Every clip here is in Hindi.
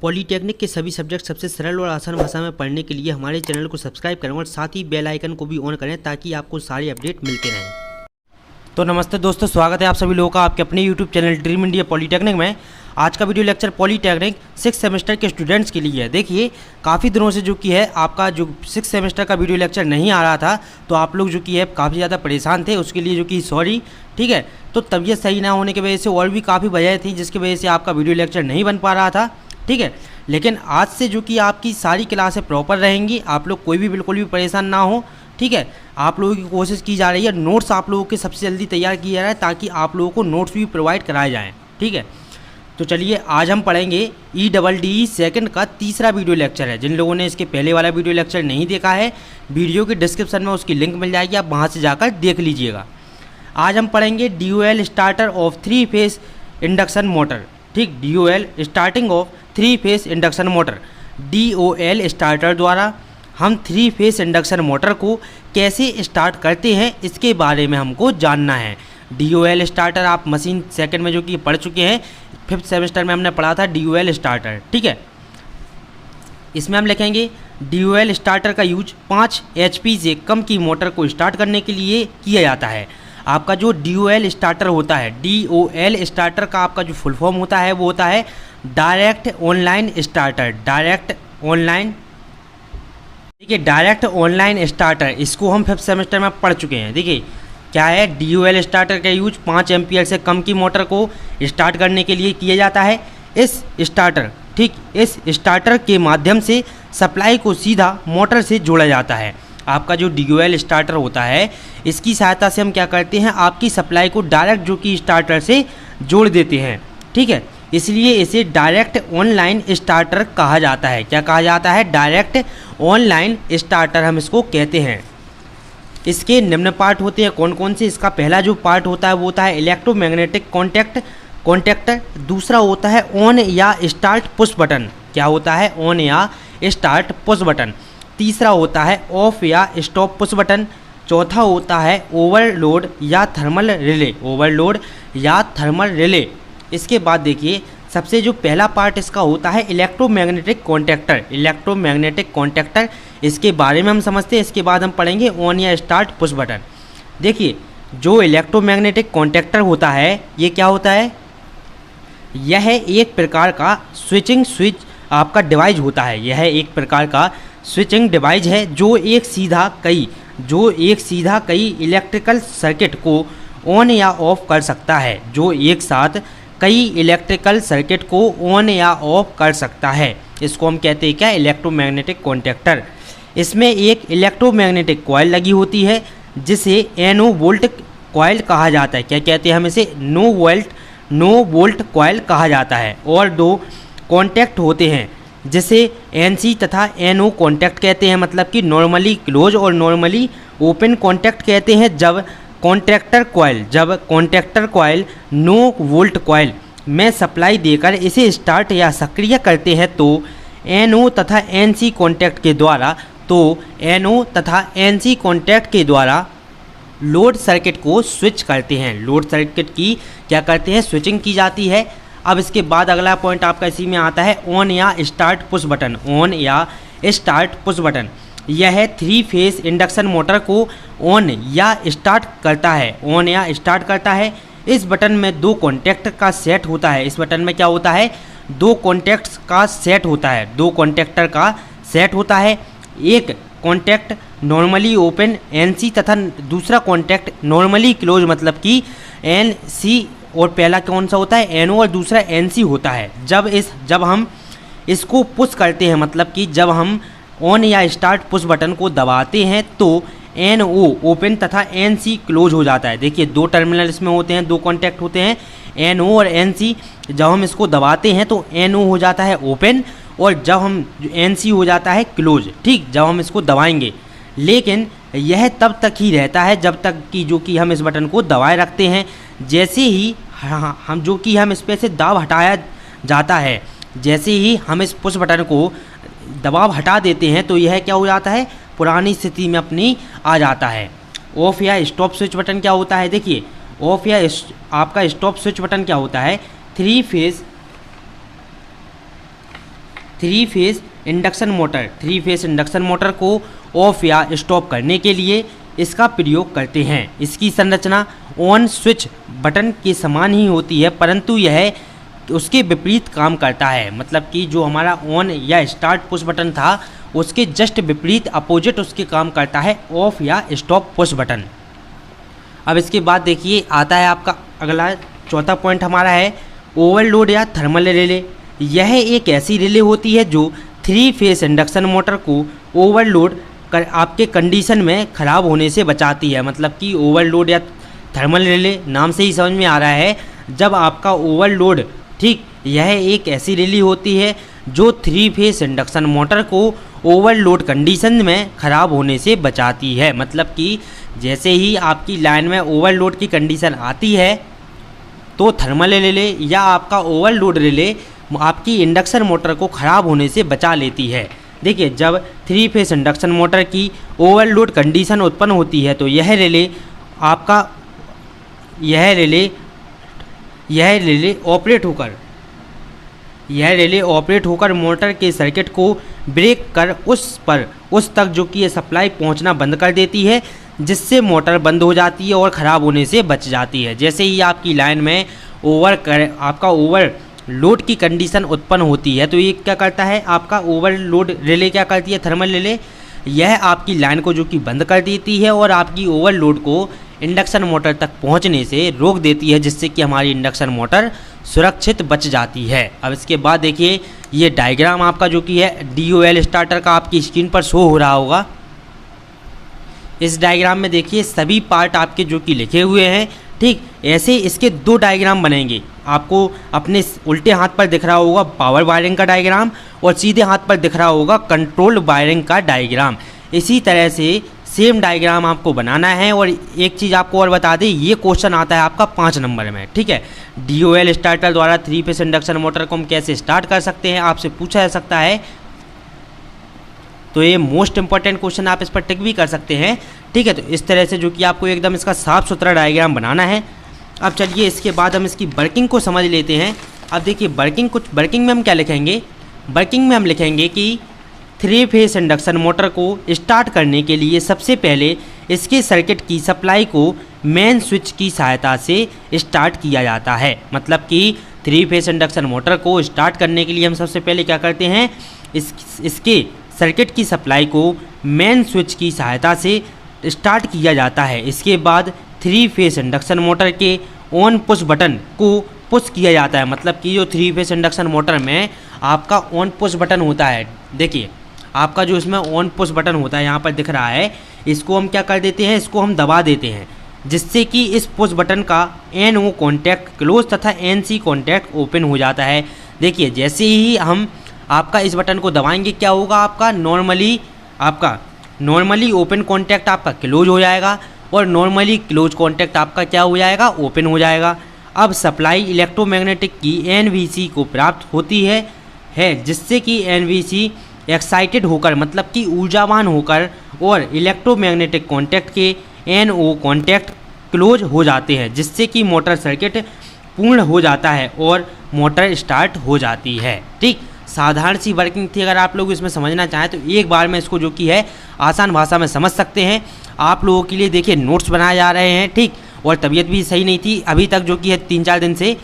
पॉलीटेक्निक के सभी सब्जेक्ट सबसे सरल और आसान भाषा में पढ़ने के लिए हमारे चैनल को सब्सक्राइब करें और साथ ही बेल आइकन को भी ऑन करें ताकि आपको सारे अपडेट मिलते रहें। तो नमस्ते दोस्तों, स्वागत है आप सभी लोगों का आपके अपने YouTube channel dream India polytechnic में। आज का वीडियो लेक्चर पॉलीटेक्निक 6 सेमेस्टर के स्टूडेंट्स के लिए है। देखिए, काफ़ी दिनों से जो कि है आपका जो 6 सेमेस्टर का वीडियो लेक्चर नहीं आ रहा था, तो आप लोग जो कि है काफ़ी ज़्यादा परेशान थे, उसके लिए जो कि सॉरी, ठीक है। तो तबीयत सही ना होने की वजह से और भी काफ़ी वजह थी जिसकी वजह से आपका वीडियो लेक्चर नहीं बन पा रहा था, ठीक है। लेकिन आज से जो कि आपकी सारी क्लासें प्रॉपर रहेंगी, आप लोग कोई भी बिल्कुल भी परेशान ना हो, ठीक है। आप लोगों की कोशिश की जा रही है, नोट्स आप लोगों के सबसे जल्दी तैयार किया जा रहा है ताकि आप लोगों को नोट्स भी प्रोवाइड कराए जाएँ, ठीक है। तो चलिए आज हम पढ़ेंगे EEE सेकंड का तीसरा वीडियो लेक्चर है। जिन लोगों ने इसके पहले वाला वीडियो लेक्चर नहीं देखा है, वीडियो के डिस्क्रिप्शन में उसकी लिंक मिल जाएगी, आप वहाँ से जाकर देख लीजिएगा। आज हम पढ़ेंगे DOL starter of 3 phase induction motor, ठीक। DOL starting of 3 phase induction motor. DOL starter द्वारा हम 3 फेस इंडक्शन मोटर को कैसे स्टार्ट करते हैं, इसके बारे में हमको जानना है। DOL स्टार्टर आप मशीन सेकंड में जो कि पढ़ चुके हैं, 5th सेमेस्टर में हमने पढ़ा था DOL स्टार्टर, ठीक है। इसमें हम लिखेंगे DOL स्टार्टर का यूज 5 HP से कम की मोटर को स्टार्ट करने के लिए किया जाता है। आपका जो DOL स्टार्टर होता है, DOL स्टार्टर का आपका जो फुल फॉर्म होता है वो होता है direct online starter. Direct online, देखिए डायरेक्ट ऑनलाइन स्टार्टर, इसको हम 5th सेमेस्टर में पढ़ चुके हैं। देखिए क्या है, DOL स्टार्टर का यूज 5 एम्पियर से कम की मोटर को स्टार्ट करने के लिए किया जाता है। इस स्टार्टर, ठीक, इस स्टार्टर के माध्यम से सप्लाई को सीधा मोटर से जोड़ा जाता है। आपका जो DOL स्टार्टर होता है, इसकी सहायता से हम क्या करते हैं, आपकी सप्लाई को डायरेक्ट जो कि स्टार्टर से जोड़ देते हैं, ठीक है। इसलिए इसे डायरेक्ट ऑनलाइन स्टार्टर कहा जाता है। क्या कहा जाता है? डायरेक्ट ऑनलाइन स्टार्टर हम इसको कहते हैं। इसके निम्न पार्ट होते हैं, कौन कौन से? इसका पहला जो पार्ट होता है वो होता है इलेक्ट्रोमैग्नेटिक कॉन्टैक्टर। दूसरा होता है ऑन या स्टार्ट पुश बटन। क्या होता है? ऑन या स्टार्ट पुश बटन। तीसरा होता है ऑफ या स्टॉप पुश बटन। चौथा होता है ओवरलोड या थर्मल रिले। ओवरलोड या थर्मल रिले। इसके बाद देखिए, सबसे जो पहला पार्ट इसका होता है इलेक्ट्रोमैग्नेटिक कॉन्टैक्टर। इलेक्ट्रोमैग्नेटिक कॉन्टैक्टर, इसके बारे में हम समझते हैं, इसके बाद हम पढ़ेंगे ऑन या स्टार्ट पुश बटन। देखिए, जो इलेक्ट्रोमैग्नेटिक कॉन्टैक्टर होता है, ये क्या होता है? यह एक प्रकार का स्विच आपका डिवाइस होता है। यह एक प्रकार का स्विचिंग डिवाइस है जो एक सीधा कई इलेक्ट्रिकल सर्किट को ऑन या ऑफ कर सकता है। जो एक साथ कई इलेक्ट्रिकल सर्किट को ऑन या ऑफ कर सकता है, इसको हम कहते हैं क्या? Electromagnetic contactor. इसमें एक इलेक्ट्रोमैग्नेटिक कॉइल लगी होती है जिसे NO वोल्ट कॉइल कहा जाता है। क्या कहते हैं हम इसे? नो वोल्ट कॉइल कहा जाता है। और 2 कॉन्टैक्ट होते हैं जिसे NC तथा NO कॉन्टैक्ट कहते हैं, मतलब कि नॉर्मली क्लोज और नॉर्मली ओपन कॉन्टैक्ट कहते हैं। जब contactor coil no volt coil में सप्लाई देकर इसे स्टार्ट या सक्रिय करते हैं तो NO तथा NC कॉन्टैक्ट के द्वारा लोड सर्किट को स्विच करते हैं। लोड सर्किट की क्या करते हैं? स्विचिंग की जाती है। अब इसके बाद अगला पॉइंट आपका इसी में आता है ऑन या स्टार्ट पुश बटन। ऑन या स्टार्ट पुश बटन, यह 3 फेस इंडक्शन मोटर को ऑन या स्टार्ट करता है। ऑन या स्टार्ट करता है। इस बटन में 2 कॉन्टैक्ट का सेट होता है। इस बटन में क्या होता है? 2 कॉन्टैक्ट्स का सेट होता है। 2 कॉन्टैक्टर का सेट होता है। एक कॉन्टैक्ट नॉर्मली ओपन NC तथा दूसरा कॉन्टैक्ट नॉर्मली क्लोज, मतलब कि NC, और पहला कौन सा होता है? NO, और दूसरा NC होता है। जब हम इसको पुश करते हैं, मतलब कि जब हम ऑन या स्टार्ट पुश बटन को दबाते हैं तो NO ओपन तथा NC क्लोज हो जाता है। देखिए, 2 टर्मिनल इसमें होते हैं, 2 कॉन्टैक्ट होते हैं, NO और NC। जब हम इसको दबाते हैं तो NO हो जाता है ओपन और जब हम NC हो जाता है क्लोज, ठीक, जब हम इसको दबाएंगे। लेकिन यह तब तक ही रहता है जब तक कि जो कि हम इस बटन को दबाए रखते हैं। जैसे ही हम इस पे से दाब हटाया जाता है, जैसे ही हम इस पुश बटन को दबाव हटा देते हैं तो यह क्या हो जाता है? पुरानी स्थिति में अपनी आ जाता है। ऑफ या स्टॉप स्विच बटन क्या होता है? देखिए, ऑफ या आपका स्टॉप स्विच बटन क्या होता है? 3 phase three phase induction motor को ऑफ या स्टॉप करने के लिए इसका प्रयोग करते हैं। इसकी संरचना ऑन स्विच बटन के समान ही होती है, परंतु यह उसके विपरीत काम करता है। मतलब कि जो हमारा ऑन या स्टार्ट पुश बटन था उसके जस्ट विपरीत अपोजिट उसके काम करता है ऑफ या स्टॉप पुश बटन। अब इसके बाद देखिए आता है आपका अगला चौथा पॉइंट हमारा है ओवरलोड या थर्मल रिले। यह एक ऐसी रिले होती है जो थ्री फेस इंडक्शन मोटर को ओवरलोड कर आपके कंडीशन में ख़राब होने से बचाती है। मतलब कि ओवरलोड या थर्मल रिले नाम से ही समझ में आ रहा है, जब आपका ओवरलोड, ठीक, यह एक ऐसी रिले होती है जो थ्री फेस इंडक्शन मोटर को ओवरलोड कंडीशन में ख़राब होने से बचाती है। मतलब कि जैसे ही आपकी लाइन में ओवरलोड की कंडीशन आती है तो थर्मल रिले या आपका ओवरलोड रिले आपकी इंडक्शन मोटर को ख़राब होने से बचा लेती है। देखिए, जब थ्री फेस इंडक्शन मोटर की ओवरलोड कंडीशन उत्पन्न होती है तो यह रिले ऑपरेट होकर मोटर के सर्किट को ब्रेक कर उस तक जो कि ये सप्लाई पहुंचना बंद कर देती है, जिससे मोटर बंद हो जाती है और ख़राब होने से बच जाती है। जैसे ही आपकी लाइन में ओवरलोड की कंडीशन उत्पन्न होती है तो ये क्या करता है, आपका ओवरलोड रिले क्या करती है, थर्मल रिले, यह आपकी लाइन को जो कि बंद कर देती है और आपकी ओवरलोड को इंडक्शन मोटर तक पहुंचने से रोक देती है, जिससे कि हमारी इंडक्शन मोटर सुरक्षित बच जाती है। अब इसके बाद देखिए ये डायग्राम आपका जो कि है DOL स्टार्टर का आपकी स्क्रीन पर शो हो रहा होगा। इस डायग्राम में देखिए सभी पार्ट आपके जो कि लिखे हुए हैं, ठीक। ऐसे इसके दो डायग्राम बनेंगे। आपको अपने उल्टे हाथ पर दिख रहा होगा पावर वायरिंग का डायग्राम और सीधे हाथ पर दिख रहा होगा कंट्रोल वायरिंग का डायग्राम। इसी तरह से सेम डायग्राम आपको बनाना है। और एक चीज़ आपको और बता दें, ये क्वेश्चन आता है आपका 5 नंबर में, ठीक है। DOL स्टार्टर द्वारा थ्री फेस इंडक्शन मोटर को हम कैसे स्टार्ट कर सकते हैं, आपसे पूछा जा सकता है। तो ये मोस्ट इंपॉर्टेंट क्वेश्चन, आप इस पर टिक भी कर सकते हैं, ठीक है। तो इस तरह से जो कि आपको एकदम इसका साफ सुथरा डायग्राम बनाना है। अब चलिए इसके बाद हम इसकी वर्किंग को समझ लेते हैं। अब देखिए वर्किंग में हम क्या लिखेंगे, वर्किंग में हम लिखेंगे कि थ्री फेस इंडक्शन मोटर को स्टार्ट करने के लिए सबसे पहले इसके सर्किट की सप्लाई को मेन स्विच की सहायता से स्टार्ट किया जाता है। मतलब कि थ्री फेस इंडक्शन मोटर को स्टार्ट करने के लिए हम सबसे पहले क्या करते हैं, इसके सर्किट की सप्लाई को मेन स्विच की सहायता से स्टार्ट किया जाता है। इसके बाद थ्री फेस इंडक्शन मोटर के ऑन पुश बटन को पुश किया जाता है। मतलब कि जो थ्री फेस इंडक्शन मोटर में आपका ऑन पुश बटन होता है, देखिए आपका जो इसमें ऑन पुश बटन होता है यहाँ पर दिख रहा है, इसको हम क्या कर देते हैं, इसको हम दबा देते हैं, जिससे कि इस पुश बटन का NO कॉन्टैक्ट क्लोज तथा NC कॉन्टैक्ट ओपन हो जाता है। देखिए जैसे ही हम आपका इस बटन को दबाएंगे क्या होगा, आपका नॉर्मली ओपन कॉन्टैक्ट आपका क्लोज हो जाएगा और नॉर्मली क्लोज कॉन्टैक्ट आपका क्या हो जाएगा, ओपन हो जाएगा। अब सप्लाई इलेक्ट्रोमैग्नेटिक की NVC को प्राप्त होती है जिससे कि NVC एक्साइटेड होकर, मतलब कि ऊर्जावान होकर, और इलेक्ट्रोमैग्नेटिक कॉन्टैक्ट के NO कॉन्टैक्ट क्लोज हो जाते हैं, जिससे कि मोटर सर्किट पूर्ण हो जाता है और मोटर स्टार्ट हो जाती है। ठीक, साधारण सी वर्किंग थी। अगर आप लोग इसमें समझना चाहें तो एक बार में इसको जो कि है आसान भाषा में समझ सकते हैं। आप लोगों के लिए देखिए नोट्स बनाए जा रहे हैं, ठीक। और तबीयत भी सही नहीं थी अभी तक जो कि है 3-4 दिन से,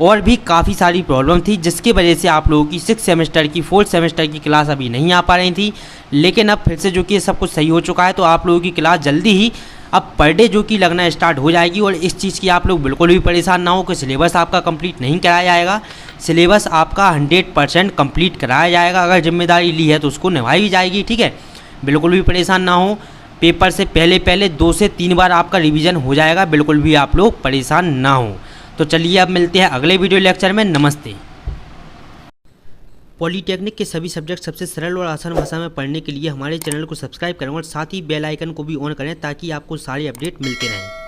और भी काफ़ी सारी प्रॉब्लम थी, जिसकी वजह से आप लोगों की 6 सेमेस्टर की 4th सेमेस्टर की क्लास अभी नहीं आ पा रही थी। लेकिन अब फिर से जो कि सब कुछ सही हो चुका है, तो आप लोगों की क्लास जल्दी ही अब पर डे जो कि लगना स्टार्ट हो जाएगी। और इस चीज़ की आप लोग बिल्कुल भी परेशान ना हो कि सिलेबस आपका कंप्लीट नहीं कराया जाएगा। सिलेबस आपका 100% कंप्लीट कराया जाएगा। अगर जिम्मेदारी ली है तो उसको निभाई जाएगी, ठीक है। बिल्कुल भी परेशान ना हो। पेपर से पहले 2 से 3 बार आपका रिवीजन हो जाएगा, बिल्कुल भी आप लोग परेशान ना हो। तो चलिए अब मिलते हैं अगले वीडियो लेक्चर में। नमस्ते। पॉलीटेक्निक के सभी सब्जेक्ट सबसे सरल और आसान भाषा में पढ़ने के लिए हमारे चैनल को सब्सक्राइब करें और साथ ही बेल आइकन को भी ऑन करें, ताकि आपको सारे अपडेट मिलते रहें।